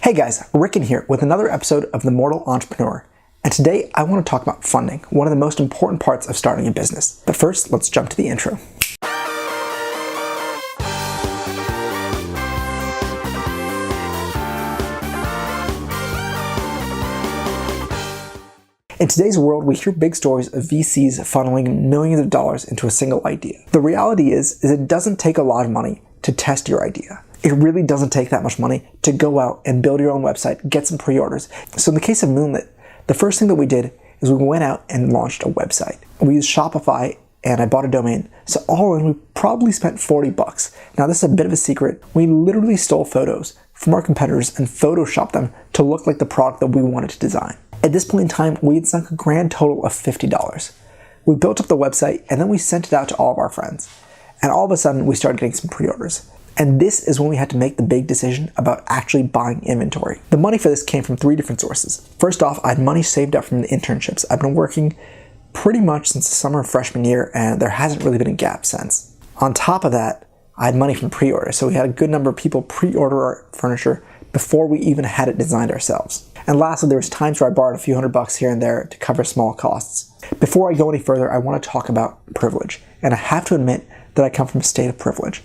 Hey guys, Rickon here with another episode of The Mortal Entrepreneur. And today I want to talk about funding, one of the most important parts of starting a business. But first, let's jump to the intro. In today's world, we hear big stories of VCs funneling millions of dollars into a single idea. The reality is it doesn't take a lot of money to test your idea. It really doesn't take that much money to go out and build your own website, get some pre-orders. So in the case of Moonlit, the first thing that we did is we went out and launched a website. We used Shopify and I bought a domain. So all in, we probably spent 40 bucks. Now this is a bit of a secret. We literally stole photos from our competitors and photoshopped them to look like the product that we wanted to design. At this point in time, we had sunk a grand total of $50. We built up the website and then we sent it out to all of our friends. And all of a sudden, we started getting some pre-orders. And this is when we had to make the big decision about actually buying inventory. The money for this came from three different sources. First off, I had money saved up from the internships. I've been working pretty much since the summer of freshman year, and there hasn't really been a gap since. On top of that, I had money from pre-orders, so we had a good number of people pre-order our furniture before we even had it designed ourselves. And lastly, there was times where I borrowed a few $100 here and there to cover small costs. Before I go any further, I want to talk about privilege. And I have to admit that I come from a state of privilege.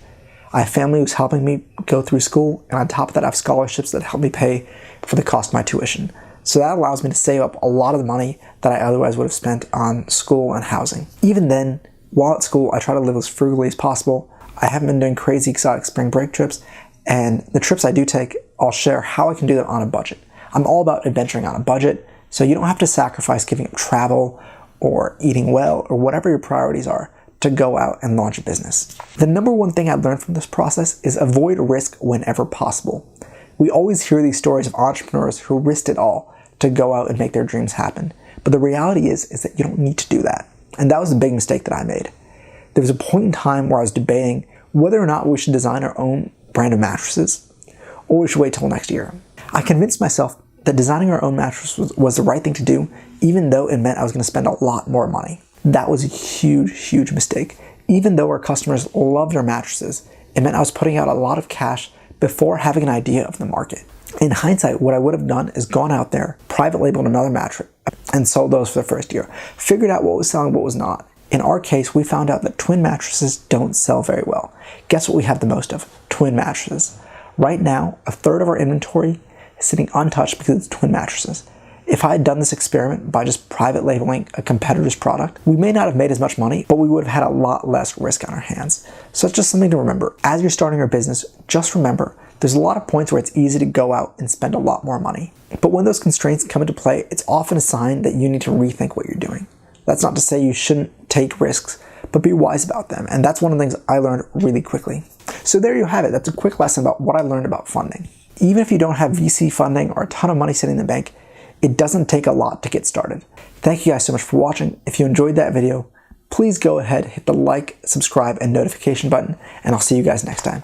I have family who's helping me go through school, and on top of that, I have scholarships that help me pay for the cost of my tuition. So that allows me to save up a lot of the money that I otherwise would have spent on school and housing. Even then, while at school, I try to live as frugally as possible. I haven't been doing crazy exotic spring break trips, and the trips I do take, I'll share how I can do them on a budget. I'm all about adventuring on a budget, so you don't have to sacrifice giving up travel or eating well or whatever your priorities are to go out and launch a business. The number one thing I learned from this process is avoid risk whenever possible. We always hear these stories of entrepreneurs who risked it all to go out and make their dreams happen. But the reality is that you don't need to do that. And that was a big mistake that I made. There was a point in time where I was debating whether or not we should design our own brand of mattresses or we should wait till next year. I convinced myself that designing our own mattress was the right thing to do, even though it meant I was going to spend a lot more money. That was a huge mistake. Even though our customers loved our mattresses, it meant I was putting out a lot of cash before having an idea of the market. In hindsight, what I would have done is gone out there, private labeled another mattress, and sold those for the first year. Figured out what was selling, what was not. In our case, we found out that twin mattresses don't sell very well. Guess what we have the most of? Twin mattresses. Right now, a third of our inventory is sitting untouched because it's twin mattresses. If I had done this experiment by just private labeling a competitor's product, we may not have made as much money, but we would have had a lot less risk on our hands. So it's just something to remember. As you're starting your business, just remember, there's a lot of points where it's easy to go out and spend a lot more money. But when those constraints come into play, it's often a sign that you need to rethink what you're doing. That's not to say you shouldn't take risks, but be wise about them. And that's one of the things I learned really quickly. So there you have it. That's a quick lesson about what I learned about funding. Even if you don't have VC funding or a ton of money sitting in the bank, it doesn't take a lot to get started. Thank you guys so much for watching. If you enjoyed that video, please go ahead, hit the like, subscribe, and notification button, and I'll see you guys next time.